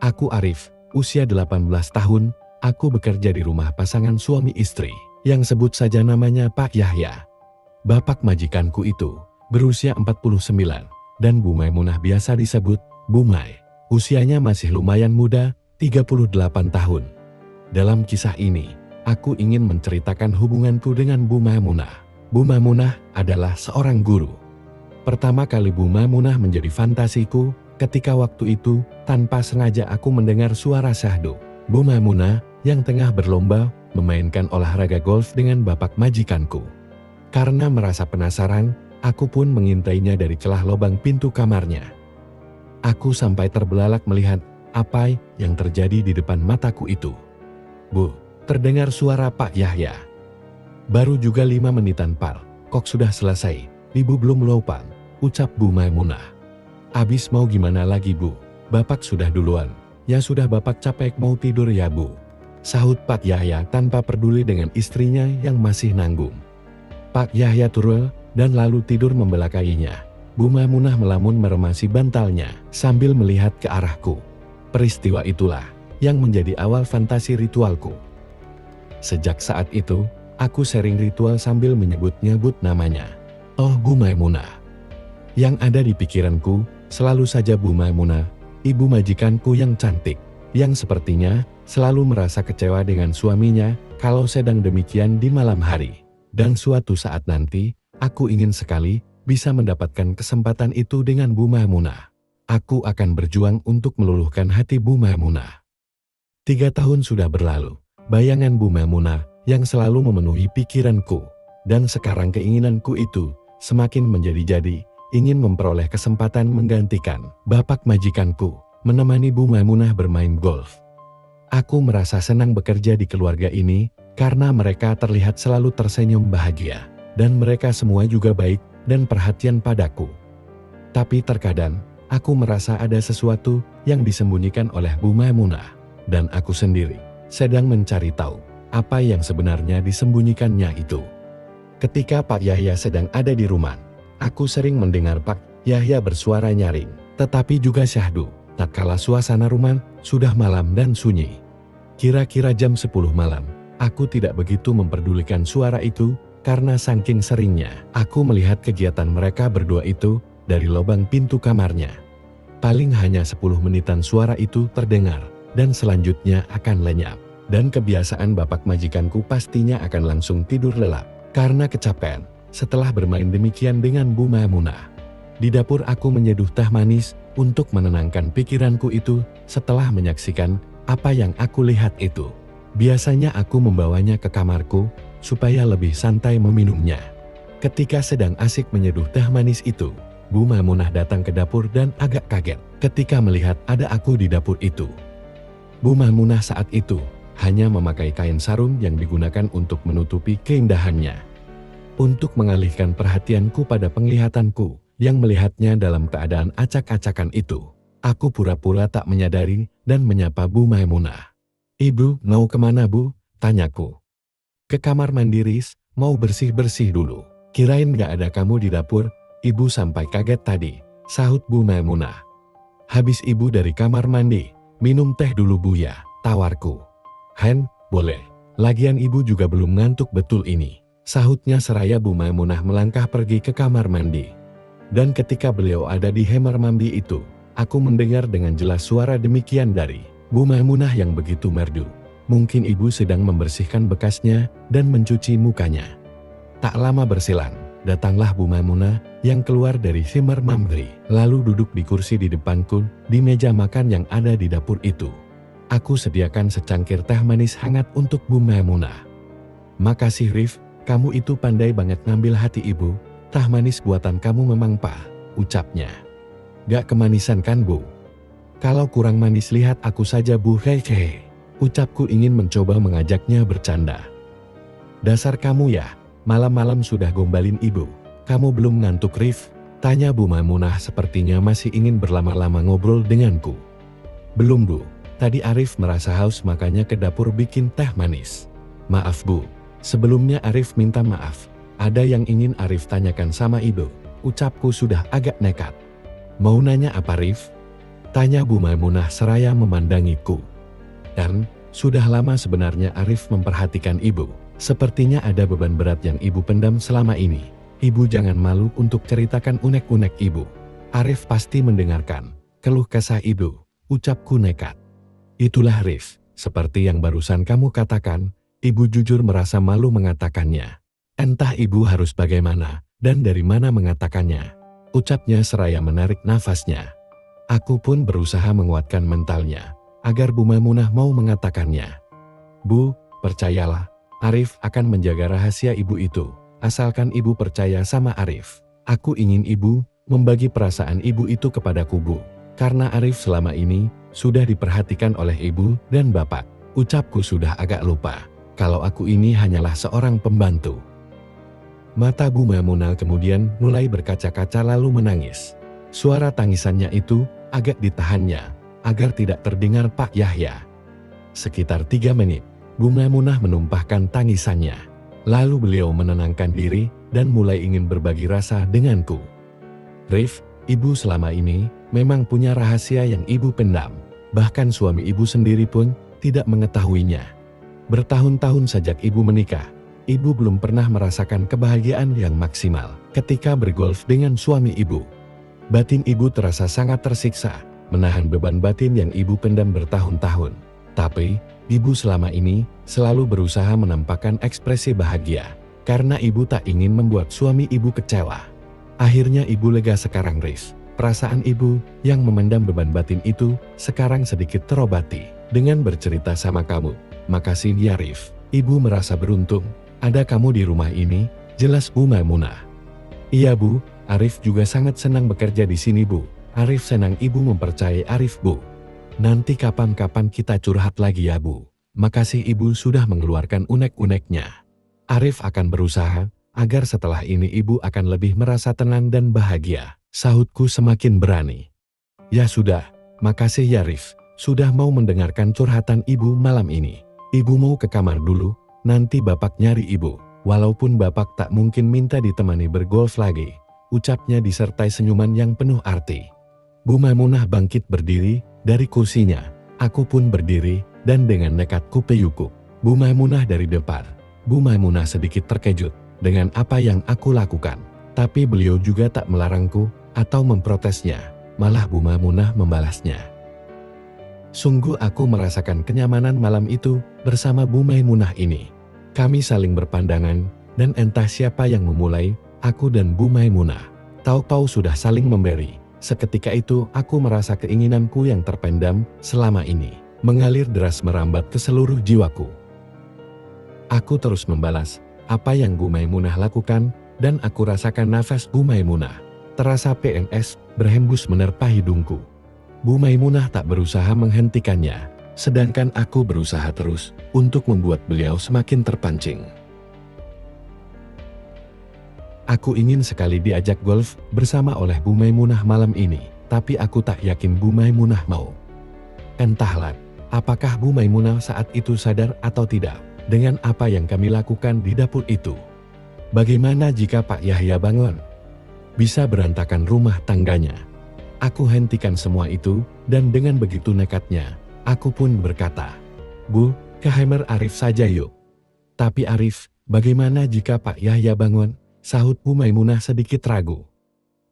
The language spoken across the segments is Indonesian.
Aku Arif, usia 18 tahun, aku bekerja di rumah pasangan suami istri, yang sebut saja namanya Pak Yahya. Bapak majikanku itu berusia 49, dan Bu Maimunah biasa disebut Bu Mai. Usianya masih lumayan muda, 38 tahun. Dalam kisah ini, aku ingin menceritakan hubunganku dengan Bu Maimunah. Bu Maimunah adalah seorang guru. Pertama kali Bu Maimunah menjadi fantasiku, ketika waktu itu, tanpa sengaja aku mendengar suara syahdu Bu Maimunah yang tengah berlomba memainkan olahraga golf dengan bapak majikanku. Karena merasa penasaran, aku pun mengintainya dari celah lubang pintu kamarnya. Aku sampai terbelalak melihat apa yang terjadi di depan mataku itu. Bu, terdengar suara Pak Yahya. Baru juga 5 menitan Pak, kok sudah selesai, Ibu belum lupa, ucap Bu Maimunah. Abis mau gimana lagi Bu, Bapak sudah duluan. Ya sudah Bapak capek mau tidur ya Bu, sahut Pak Yahya tanpa peduli dengan istrinya yang masih nanggung. Pak Yahya turun dan lalu tidur membelakangnya. Bu Maimunah melamun meremasi bantalnya sambil melihat ke arahku. Peristiwa itulah yang menjadi awal fantasi ritualku. Sejak saat itu, aku sering ritual sambil menyebut-nyebut namanya. Oh Bu Maimunah. Yang ada di pikiranku selalu saja Bu Maimunah, ibu majikanku yang cantik, yang sepertinya selalu merasa kecewa dengan suaminya kalau sedang demikian di malam hari. Dan suatu saat nanti, aku ingin sekali bisa mendapatkan kesempatan itu dengan Bu Maimunah. Aku akan berjuang untuk meluluhkan hati Bu Maimunah. 3 tahun sudah berlalu, bayangan Bu Maimunah yang selalu memenuhi pikiranku. Dan sekarang keinginanku itu semakin menjadi-jadi, ingin memperoleh kesempatan menggantikan bapak majikanku, menemani Bu Maimunah bermain golf. Aku merasa senang bekerja di keluarga ini, karena mereka terlihat selalu tersenyum bahagia, dan mereka semua juga baik dan perhatian padaku. Tapi terkadang, aku merasa ada sesuatu yang disembunyikan oleh Bu Maimunah, dan aku sendiri sedang mencari tahu apa yang sebenarnya disembunyikannya itu. Ketika Pak Yahya sedang ada di rumah, aku sering mendengar Pak Yahya bersuara nyaring, tetapi juga syahdu, tatkala suasana rumah sudah malam dan sunyi. Kira-kira jam 10 malam, aku tidak begitu memperdulikan suara itu, karena saking seringnya aku melihat kegiatan mereka berdua itu dari lubang pintu kamarnya. Paling hanya 10 menitan suara itu terdengar, dan selanjutnya akan lenyap. Dan kebiasaan bapak majikanku pastinya akan langsung tidur lelap, karena kecapean setelah bermain demikian dengan Bu Maimunah. Di dapur aku menyeduh teh manis untuk menenangkan pikiranku itu setelah menyaksikan apa yang aku lihat itu. Biasanya aku membawanya ke kamarku supaya lebih santai meminumnya. Ketika sedang asik menyeduh teh manis itu, Bu Maimunah datang ke dapur dan agak kaget ketika melihat ada aku di dapur itu. Bu Maimunah saat itu hanya memakai kain sarung yang digunakan untuk menutupi keindahannya. Untuk mengalihkan perhatianku pada penglihatanku yang melihatnya dalam keadaan acak-acakan itu, aku pura-pura tak menyadari dan menyapa Bu Maimunah. Ibu, mau kemana Bu? Tanyaku. Ke kamar mandi Riz, mau bersih-bersih dulu. Kirain gak ada kamu di dapur, Ibu sampai kaget tadi, sahut Bu Maimunah. Habis Ibu dari kamar mandi, minum teh dulu Bu ya, tawarku. Hen, boleh. Lagian Ibu juga belum ngantuk betul ini, sahutnya seraya Bu Maimunah melangkah pergi ke kamar mandi. Dan ketika beliau ada di kamar mandi itu, aku mendengar dengan jelas suara demikian dari Bu Maimunah yang begitu merdu. Mungkin Ibu sedang membersihkan bekasnya dan mencuci mukanya. Tak lama berselang, datanglah Bu Maimunah yang keluar dari kamar mandi, lalu duduk di kursi di depanku di meja makan yang ada di dapur itu. Aku sediakan secangkir teh manis hangat untuk Bu Maimunah. Makasih Rif, kamu itu pandai banget ngambil hati Ibu. Teh manis buatan kamu memang ucapnya. Gak kemanisan kan Bu? Kalau kurang manis lihat aku saja Bu, hehehe. Ucapku ingin mencoba mengajaknya bercanda. Dasar kamu ya, malam-malam sudah gombalin Ibu. Kamu belum ngantuk Rif? Tanya Bu Maimunah sepertinya masih ingin berlama-lama ngobrol denganku. Belum Bu, tadi Arif merasa haus makanya ke dapur bikin teh manis. Maaf Bu, sebelumnya Arif minta maaf. Ada yang ingin Arif tanyakan sama Ibu. Ucapku sudah agak nekat. Mau nanya apa Rif? Tanya Bu Maimunah seraya memandangiku. Dan, sudah lama sebenarnya Arif memperhatikan ibu. Sepertinya ada beban berat yang ibu pendam selama ini. Ibu jangan malu untuk ceritakan unek-unek ibu. Arif pasti mendengarkan keluh kesah ibu, ucapku nekat. Itulah Arif, seperti yang barusan kamu katakan, ibu jujur merasa malu mengatakannya. Entah ibu harus bagaimana, dan dari mana mengatakannya. Ucapnya seraya menarik nafasnya. Aku pun berusaha menguatkan mentalnya, agar Bu Maimunah mau mengatakannya. Bu, percayalah, Arif akan menjaga rahasia ibu itu, asalkan ibu percaya sama Arif. Aku ingin ibu membagi perasaan ibu itu kepadaku Bu, karena Arif selama ini sudah diperhatikan oleh ibu dan bapak. Ucapku sudah agak lupa, kalau aku ini hanyalah seorang pembantu. Mata Bu Maimunah kemudian mulai berkaca-kaca lalu menangis. Suara tangisannya itu agak ditahannya, agar tidak terdengar Pak Yahya. Sekitar 3 menit, Bu Maimunah menumpahkan tangisannya. Lalu beliau menenangkan diri dan mulai ingin berbagi rasa denganku. Rif, ibu selama ini memang punya rahasia yang ibu pendam. Bahkan suami ibu sendiri pun tidak mengetahuinya. Bertahun-tahun sejak ibu menikah, ibu belum pernah merasakan kebahagiaan yang maksimal ketika bergolf dengan suami ibu. Batin ibu terasa sangat tersiksa, menahan beban batin yang ibu pendam bertahun-tahun. Tapi, ibu selama ini selalu berusaha menampakkan ekspresi bahagia, karena ibu tak ingin membuat suami ibu kecewa. Akhirnya ibu lega sekarang Rif. Perasaan ibu yang memendam beban batin itu sekarang sedikit terobati dengan bercerita sama kamu. Makasih ya Rif, ibu merasa beruntung ada kamu di rumah ini, jelas Bu Maimunah. Iya Bu, Arif juga sangat senang bekerja di sini Bu. Arif senang ibu mempercayai Arif Bu. Nanti kapan-kapan kita curhat lagi ya Bu. Makasih ibu sudah mengeluarkan unek-uneknya. Arif akan berusaha agar setelah ini ibu akan lebih merasa tenang dan bahagia. Sahutku semakin berani. Ya sudah, makasih ya Arif, sudah mau mendengarkan curhatan ibu malam ini. Ibu mau ke kamar dulu, nanti bapak nyari ibu. Walaupun bapak tak mungkin minta ditemani bergolf lagi. Ucapnya disertai senyuman yang penuh arti. Bu Maimunah bangkit berdiri dari kursinya. Aku pun berdiri dan dengan nekat kupeyukup Bu Maimunah dari depan. Bu Maimunah sedikit terkejut dengan apa yang aku lakukan. Tapi beliau juga tak melarangku atau memprotesnya. Malah Bu Maimunah membalasnya. Sungguh aku merasakan kenyamanan malam itu bersama Bu Maimunah ini. Kami saling berpandangan dan entah siapa yang memulai, aku dan Bu Maimunah. Tahu-tahu sudah saling memberi. Seketika itu aku merasa keinginanku yang terpendam selama ini mengalir deras merambat ke seluruh jiwaku. Aku terus membalas apa yang Bu Maimunah lakukan dan aku rasakan nafas Bu Maimunah terasa PNS berhembus menerpa hidungku. Bu Maimunah tak berusaha menghentikannya, sedangkan aku berusaha terus untuk membuat beliau semakin terpancing. Aku ingin sekali diajak golf bersama oleh Bu Maimunah malam ini, tapi aku tak yakin Bu Maimunah mau. Entahlah, apakah Bu Maimunah saat itu sadar atau tidak dengan apa yang kami lakukan di dapur itu. Bagaimana jika Pak Yahya bangun? Bisa berantakan rumah tangganya. Aku hentikan semua itu, dan dengan begitu nekatnya, aku pun berkata, Bu, ke kamar Arif saja yuk. Tapi Arif, bagaimana jika Pak Yahya bangun? Sahut Bu Maimunah sedikit ragu.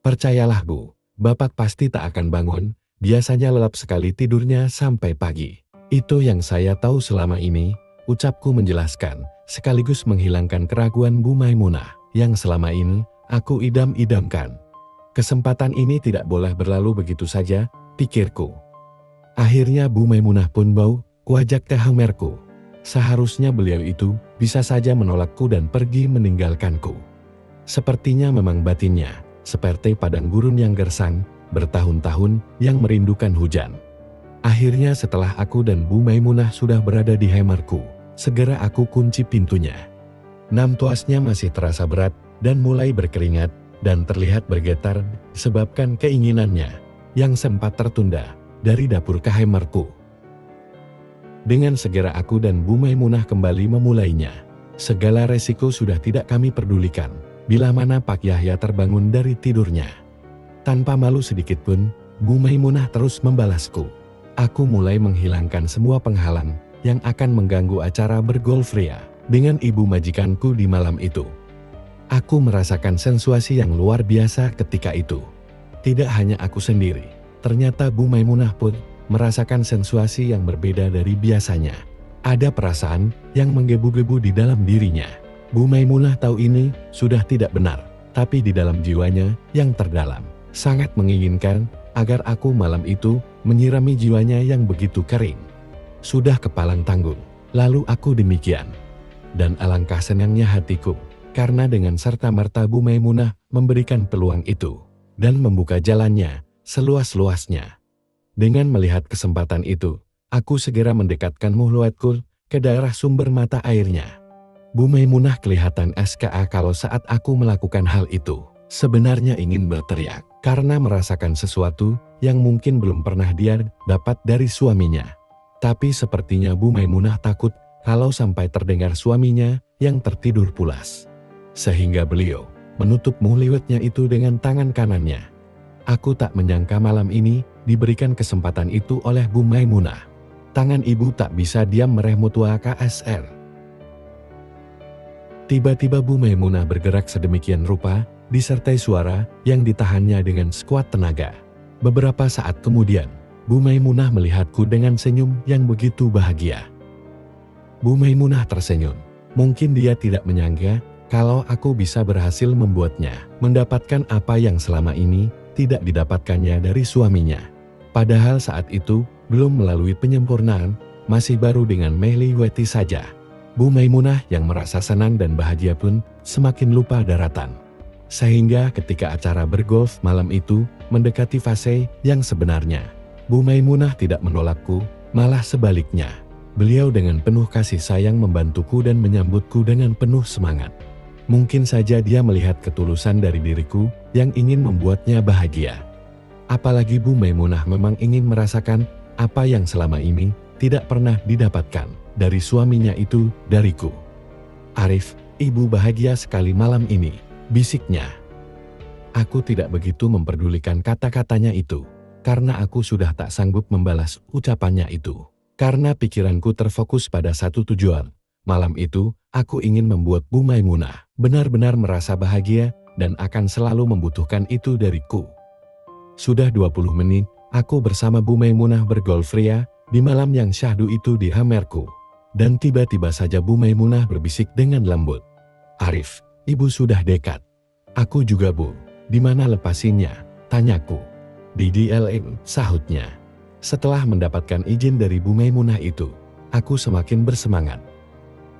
Percayalah Bu, Bapak pasti tak akan bangun, biasanya lelap sekali tidurnya sampai pagi. Itu yang saya tahu selama ini, ucapku menjelaskan, sekaligus menghilangkan keraguan Bu Maimunah, yang selama ini aku idam-idamkan. Kesempatan ini tidak boleh berlalu begitu saja, pikirku. Akhirnya Bu Maimunah pun mau kuajak ke kamarku. Seharusnya beliau itu bisa saja menolakku dan pergi meninggalkanku. Sepertinya memang batinnya, seperti padang gurun yang gersang, bertahun-tahun yang merindukan hujan. Akhirnya setelah aku dan Bu Maimunah sudah berada di kamarku, segera aku kunci pintunya. Namtuasnya masih terasa berat dan mulai berkeringat dan terlihat bergetar disebabkan keinginannya yang sempat tertunda dari dapur ke kamarku. Dengan segera aku dan Bu Maimunah kembali memulainya. Segala resiko sudah tidak kami pedulikan. Bila mana Pak Yahya terbangun dari tidurnya. Tanpa malu sedikit pun, Bu Maimunah terus membalasku. Aku mulai menghilangkan semua penghalang yang akan mengganggu acara bergolf ria dengan ibu majikanku di malam itu. Aku merasakan sensasi yang luar biasa ketika itu. Tidak hanya aku sendiri, ternyata Bu Maimunah pun merasakan sensasi yang berbeda dari biasanya. Ada perasaan yang menggebu-gebu di dalam dirinya. Bu Maimunah tahu ini sudah tidak benar, tapi di dalam jiwanya yang terdalam sangat menginginkan agar aku malam itu menyirami jiwanya yang begitu kering. Sudah kepalang tanggung, lalu aku demikian. Dan alangkah senangnya hatiku, karena dengan serta-merta Bu Maimunah memberikan peluang itu, dan membuka jalannya seluas-luasnya. Dengan melihat kesempatan itu, aku segera mendekatkan muhluatku ke daerah sumber mata airnya. Bu Maimunah kelihatan SKA kalau saat aku melakukan hal itu. Sebenarnya ingin berteriak, karena merasakan sesuatu yang mungkin belum pernah dia dapat dari suaminya. Tapi sepertinya Bu Maimunah takut kalau sampai terdengar suaminya yang tertidur pulas. Sehingga beliau menutup muhliwatnya itu dengan tangan kanannya. Aku tak menyangka malam ini diberikan kesempatan itu oleh Bu Maimunah. Tangan ibu tak bisa diam merehmutua KSR. Tiba-tiba Bu Maimunah bergerak sedemikian rupa, disertai suara yang ditahannya dengan sekuat tenaga. Beberapa saat kemudian, Bu Maimunah melihatku dengan senyum yang begitu bahagia. Bu Maimunah tersenyum. Mungkin dia tidak menyangka kalau aku bisa berhasil membuatnya mendapatkan apa yang selama ini tidak didapatkannya dari suaminya. Padahal saat itu belum melalui penyempurnaan, masih baru dengan Mehliweti saja. Bu Maimunah yang merasa senang dan bahagia pun semakin lupa daratan. Sehingga ketika acara bergolf malam itu mendekati fase yang sebenarnya, Bu Maimunah tidak menolakku, malah sebaliknya. Beliau dengan penuh kasih sayang membantuku dan menyambutku dengan penuh semangat. Mungkin saja dia melihat ketulusan dari diriku yang ingin membuatnya bahagia. Apalagi Bu Maimunah memang ingin merasakan apa yang selama ini tidak pernah didapatkan dari suaminya itu dariku. "Arif, ibu bahagia sekali malam ini," bisiknya. Aku tidak begitu memperdulikan kata-katanya itu, karena aku sudah tak sanggup membalas ucapannya itu. Karena pikiranku terfokus pada satu tujuan. Malam itu, aku ingin membuat Bu Maimunah benar-benar merasa bahagia dan akan selalu membutuhkan itu dariku. Sudah 20 menit, aku bersama Bu Maimunah bergolf ria di malam yang syahdu itu di kamarku. Dan tiba-tiba saja Bu Maimunah berbisik dengan lembut. "Arif, ibu sudah dekat." "Aku juga, Bu. Di mana lepasinnya?" tanyaku. "Di DLM," sahutnya. Setelah mendapatkan izin dari Bu Maimunah itu, aku semakin bersemangat.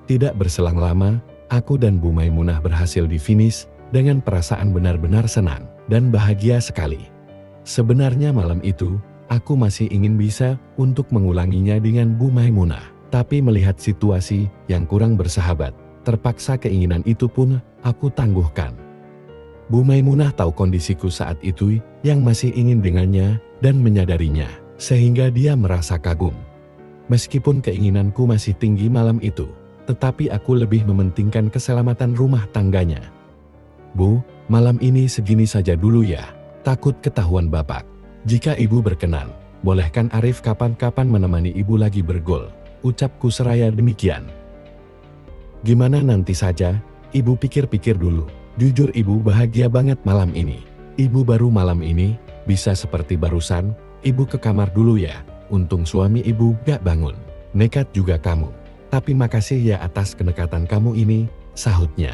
Tidak berselang lama, aku dan Bu Maimunah berhasil di finish dengan perasaan benar-benar senang dan bahagia sekali. Sebenarnya malam itu, aku masih ingin bisa untuk mengulanginya dengan Bu Maimunah. Tapi melihat situasi yang kurang bersahabat, terpaksa keinginan itu pun aku tangguhkan. Bu Maimunah tahu kondisiku saat itu yang masih ingin dengannya dan menyadarinya, sehingga dia merasa kagum. Meskipun keinginanku masih tinggi malam itu, tetapi aku lebih mementingkan keselamatan rumah tangganya. "Bu, malam ini segini saja dulu ya, takut ketahuan Bapak. Jika ibu berkenan, bolehkan Arif kapan-kapan menemani ibu lagi bergol," ucapku seraya demikian. "Gimana nanti saja, ibu pikir-pikir dulu. Jujur ibu bahagia banget malam ini. Ibu baru malam ini, bisa seperti barusan, ibu ke kamar dulu ya. Untung suami ibu gak bangun. Nekat juga kamu. Tapi makasih ya atas kedekatan kamu ini," sahutnya.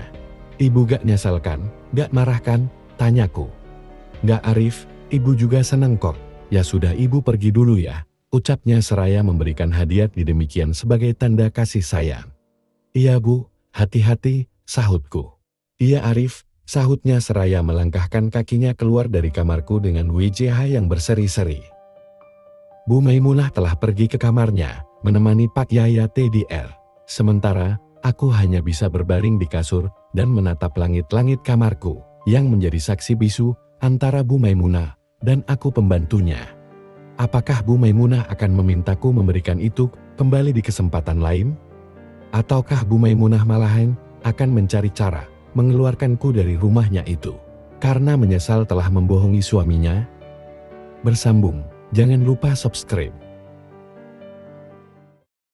"Ibu gak nyesel kan? Gak marah kan?" tanyaku. "Gak Arif, ibu juga senang kok. Ya sudah ibu pergi dulu ya," ucapnya seraya memberikan hadiah demikian sebagai tanda kasih sayang. "Iya Bu, hati-hati," sahutku. "Iya Arif," sahutnya seraya melangkahkan kakinya keluar dari kamarku dengan wajah yang berseri-seri. Bu Maimunah telah pergi ke kamarnya, menemani Pak Yahya TDR. Sementara, aku hanya bisa berbaring di kasur dan menatap langit-langit kamarku, yang menjadi saksi bisu antara Bu Maimunah dan aku pembantunya. Apakah Bu Maimunah akan memintaku memberikan itu kembali di kesempatan lain? Ataukah Bu Maimunah malahan akan mencari cara mengeluarkanku dari rumahnya itu karena menyesal telah membohongi suaminya? bersambung. Jangan lupa subscribe.